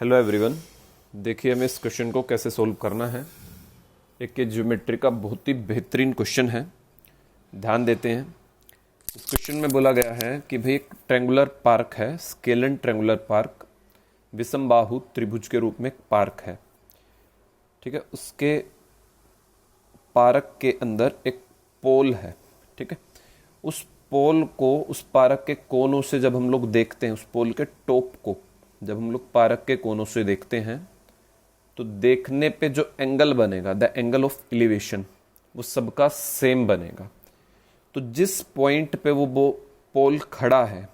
Hello everyone. देखिए हमें इस क्वेश्चन को कैसे सोल्व करना है। एक ये ज्योमेट्री का बहुत ही बेहतरीन क्वेश्चन है, ध्यान देते हैं। इस क्वेश्चन में बोला गया है कि भाई एक ट्रायंगुलर पार्क है, स्केलन ट्रायंगुलर पार्क, विषम बाहु त्रिभुज के रूप में एक पार्क है। ठीक है, उसके पार्क के अंदर एक पोल है। ठीक है, उस पोल को उस पार्क के कोनों से जब हम लोग देखते हैं, उस पोल के टॉप को जब हम लोग पार्क के कोनों से देखते हैं तो देखने पे जो एंगल बनेगा, द एंगल ऑफ एलिवेशन, वो सबका सेम बनेगा। तो जिस पॉइंट पे वो पोल खड़ा है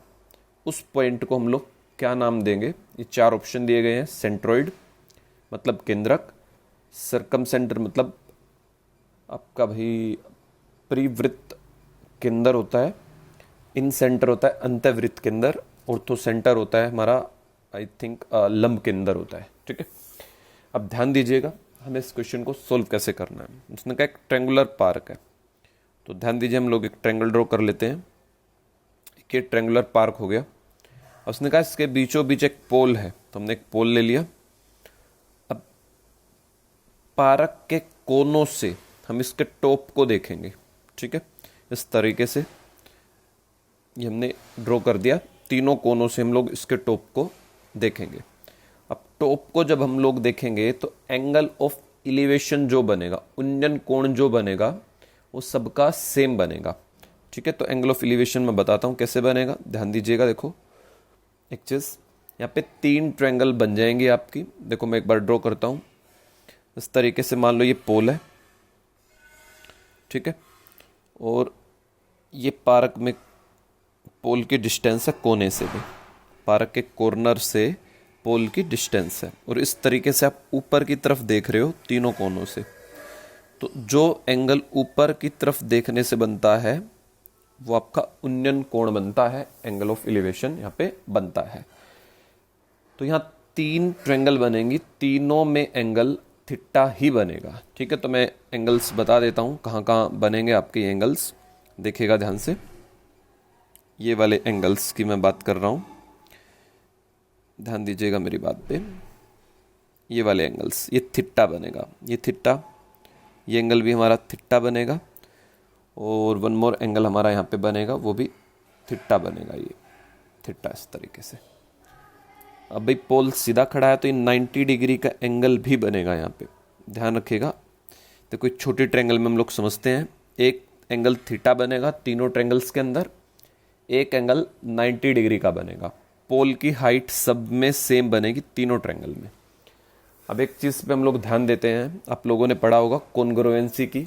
उस पॉइंट को हम लोग क्या नाम देंगे? ये चार ऑप्शन दिए गए हैं। सेंट्रोइड मतलब केंद्रक, सरकम सेंटर मतलब आपका भाई परिवृत्त केंद्र होता है, इन सेंटर होता है अंतःवृत्त केंद्र, ऑर्थो सेंटर होता है हमारा आई थिंक लंब केंद्र होता है। ठीक है, अब ध्यान दीजिएगा हमें इस क्वेश्चन को सोल्व कैसे करना है। उसने कहा एक ट्रायंगुलर पार्क है, तो ध्यान दीजिए हम लोग एक ट्रायंगल ड्रॉ कर लेते हैं। ये ट्रायंगुलर पार्क हो गया। उसने कहा इसके बीचों बीच एक पोल है, तो हमने एक पोल ले लिया। अब पार्क के कोनों से हम इसके टॉप को देखेंगे। ठीक है, इस तरीके से ये हमने ड्रॉ कर दिया। तीनों कोनों से हम लोग इसके टॉप को देखेंगे। अब टॉप को जब हम लोग देखेंगे तो एंगल ऑफ एलिवेशन जो बनेगा, उन्नयन कोण जो बनेगा, वो सबका सेम बनेगा। ठीक है, तो एंगल ऑफ एलिवेशन मैं बताता हूं कैसे बनेगा, ध्यान दीजिएगा। देखो एक चीज, यहाँ पे तीन ट्रायंगल बन जाएंगे आपकी। देखो मैं एक बार ड्रॉ करता हूं इस तरीके से। मान लो ये पोल है, ठीक है, और ये पार्क में पोल की डिस्टेंस है कोने से भी, पार्क के कॉर्नर से पोल की डिस्टेंस है। और इस तरीके से आप ऊपर की तरफ देख रहे हो तीनों कोनों से, तो जो एंगल ऊपर की तरफ देखने से बनता है वो आपका उन्नयन कोण बनता है, एंगल ऑफ एलिवेशन यहाँ पे बनता है। तो यहाँ तीन ट्रायंगल बनेंगी, तीनों में एंगल थीटा ही बनेगा। ठीक है, तो मैं एंगल्स बता देता हूँ कहाँ कहाँ बनेंगे आपके एंगल्स, देखिएगा ध्यान से। ये वाले एंगल्स की मैं बात कर रहा हूँ, ध्यान दीजिएगा मेरी बात पे। ये वाले एंगल्स, ये थीटा बनेगा, ये थीटा, ये एंगल भी हमारा थीटा बनेगा, और वन मोर एंगल हमारा यहाँ पे बनेगा, वो भी थीटा बनेगा, ये थीटा इस तरीके से। अब भाई पोल सीधा खड़ा है तो ये 90 डिग्री का एंगल भी बनेगा यहाँ पे, ध्यान रखिएगा। तो कोई छोटी ट्रायंगल में हम लोग समझते हैं, एक एंगल थीटा बनेगा तीनों ट्रायंगल्स के अंदर, एक एंगल 90 डिग्री का बनेगा। पोल की हाइट सब में सेम बनेगी तीनों ट्रायंगल में। अब एक चीज पे हम लोग ध्यान देते हैं, आप लोगों ने पढ़ा होगा कॉन्ग्रुएंसी की,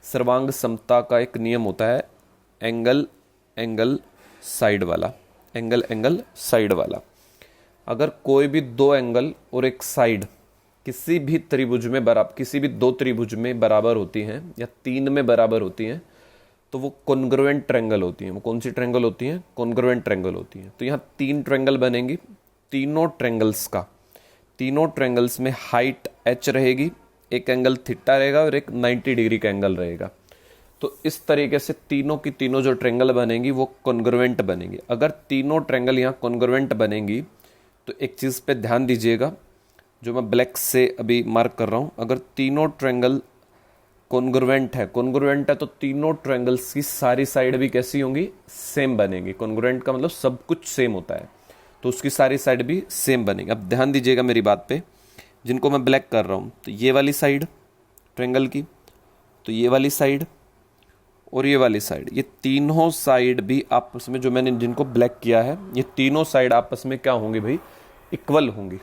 सर्वांग समता का एक नियम होता है, एंगल एंगल साइड वाला, एंगल एंगल साइड वाला। अगर कोई भी दो एंगल और एक साइड किसी भी त्रिभुज में बराबर, किसी भी दो त्रिभुज में बराबर होती हैं या तीन में बराबर होती हैं, तो वो कॉन्ग्रुएंट ट्रायंगल होती हैं। वो कौन सी ट्रायंगल होती हैं? कॉन्ग्रुएंट ट्रायंगल होती हैं। तो यहाँ तीन ट्रायंगल बनेंगी, तीनों ट्रायंगल्स का, तीनों ट्रायंगल्स में हाइट h रहेगी, एक एंगल थीटा रहेगा और एक 90 डिग्री का एंगल रहेगा। तो इस तरीके से तीनों की तीनों जो ट्रायंगल बनेंगी वो कॉन्ग्रुएंट बनेंगी। अगर तीनों ट्रायंगल यहाँ कॉन्ग्रुएंट बनेंगी तो एक चीज पे ध्यान दीजिएगा, जो मैं ब्लैक से अभी मार्क कर रहा हूं, अगर तीनों ट्रायंगल कॉन्ग्रुएंट है तो तीनों ट्रायंगल्स की सारी साइड भी कैसी होंगी? सेम बनेगी। कॉन्ग्रुएंट का मतलब सब कुछ सेम होता है, तो उसकी सारी साइड भी सेम बनेगी। अब ध्यान दीजिएगा मेरी बात पे, जिनको मैं ब्लैक कर रहा हूं, तो ये वाली साइड ट्रायंगल की, तो ये वाली साइड और ये वाली साइड, ये तीनों साइड भी आपस में, जो मैंने जिनको ब्लैक किया है, ये तीनों साइड आपस में क्या होंगी भाई? इक्वल होंगी।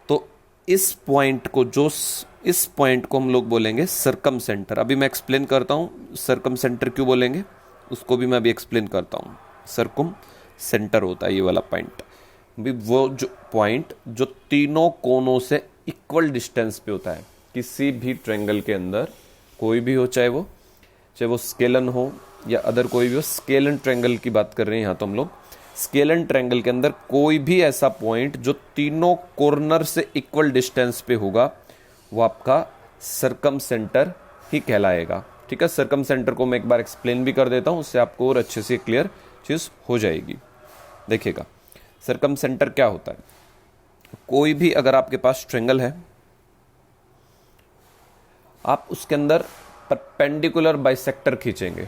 तो इस पॉइंट को हम लोग बोलेंगे सरकम सेंटर। अभी मैं एक्सप्लेन करता हूँ सरकम सेंटर क्यों बोलेंगे, उसको भी मैं अभी एक्सप्लेन करता हूँ। सरकम सेंटर होता है ये वाला पॉइंट, भी वो जो पॉइंट जो तीनों कोनों से इक्वल डिस्टेंस पे होता है किसी भी ट्रायंगल के अंदर, कोई भी हो, चाहे वो स्केलन हो या अदर कोई भी हो। स्केलन ट्रायंगल की बात कर रहे हैं यहाँ तो हम लोग। स्केलन ट्रायंगल के अंदर कोई भी ऐसा पॉइंट जो तीनों कॉर्नर से इक्वल डिस्टेंस पे होगा, वो आपका सरकम सेंटर ही कहलाएगा। ठीक है, सरकम सेंटर को मैं एक बार एक्सप्लेन भी कर देता हूं, उससे आपको और अच्छे से क्लियर चीज हो जाएगी। देखिएगा सरकम सेंटर क्या होता है। कोई भी अगर आपके पास ट्रायंगल है, आप उसके अंदर परपेंडिकुलर बाइसेक्टर खींचेंगे।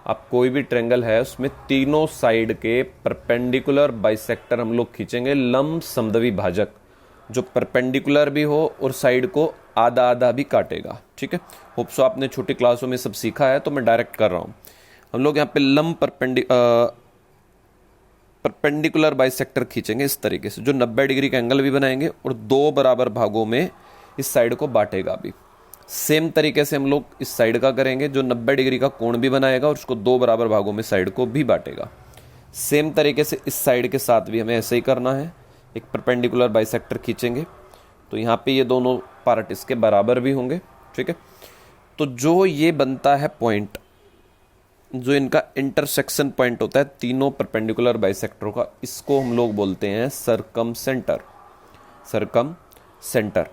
आप कोई भी ट्रायंगल है उसमें तीनों साइड के परपेंडिकुलर बाइसेक्टर हम लोग खींचेंगे, लंब समद्वि भाजक जो परपेंडिकुलर भी हो और साइड को आधा आधा भी काटेगा। ठीक है, होप सो आपने छोटी क्लासों में सब सीखा है, तो मैं डायरेक्ट कर रहा हूं। हम लोग यहाँ पे लंब परपेंडिकुलर बाइसेक्टर खींचेंगे इस तरीके से, जो 90 डिग्री का एंगल भी बनाएंगे और दो बराबर भागों में इस साइड को बांटेगा भी। सेम तरीके से हम लोग इस साइड का करेंगे, जो 90 डिग्री का कोण भी बनाएगा और उसको दो बराबर भागों में साइड को भी बांटेगा। सेम तरीके से इस साइड के साथ भी हमें ऐसे ही करना है, एक परपेंडिकुलर बाइसेक्टर खींचेंगे तो यहाँ पे ये दोनों पार्ट इसके बराबर भी होंगे। ठीक है, तो जो ये बनता है पॉइंट, जो इनका इंटरसेक्शन पॉइंट होता है तीनों परपेंडिकुलर बाइसेक्टरों का, इसको हम लोग बोलते हैं सरकम सेंटर। सरकम सेंटर,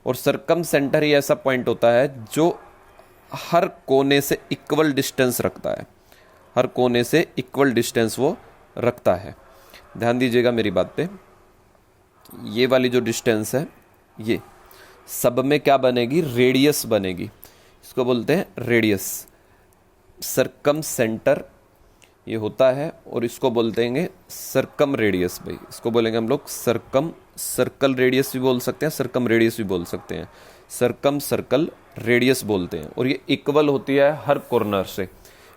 और सरकम सेंटर ही ऐसा पॉइंट होता है जो हर कोने से इक्वल डिस्टेंस रखता है, हर कोने से इक्वल डिस्टेंस वो रखता है। ध्यान दीजिएगा मेरी बात पे, ये वाली जो डिस्टेंस है ये सब में क्या बनेगी, रेडियस बनेगी, इसको बोलते हैं रेडियस। सरकम सेंटर ये होता है और इसको बोलते हैं सरकम रेडियस। भाई इसको बोलेंगे हम लोग सरकम, सर्कल रेडियस भी बोल सकते हैं, सरकम रेडियस भी बोल सकते हैं, सरकम सर्कल रेडियस बोलते हैं। और ये इक्वल होती है हर कॉर्नर से।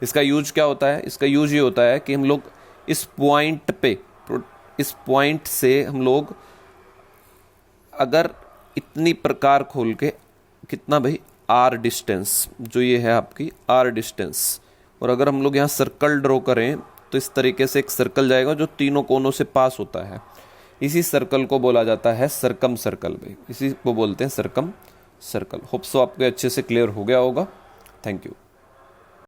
इसका यूज क्या होता है, इसका यूज ये होता है कि हम लोग इस पॉइंट पे, इस पॉइंट से हम लोग अगर इतनी प्रकार खोल के, कितना भाई, आर डिस्टेंस, जो ये है आपकी आर डिस्टेंस, और अगर हम लोग यहाँ सर्कल ड्रॉ करें तो इस तरीके से एक सर्कल जाएगा जो तीनों कोनों से पास होता है। इसी सर्कल को बोला जाता है सरकम सर्कल। भाई इसी को बोलते हैं सरकम सर्कल। होप सो आपको अच्छे से क्लियर हो गया होगा। Thank you.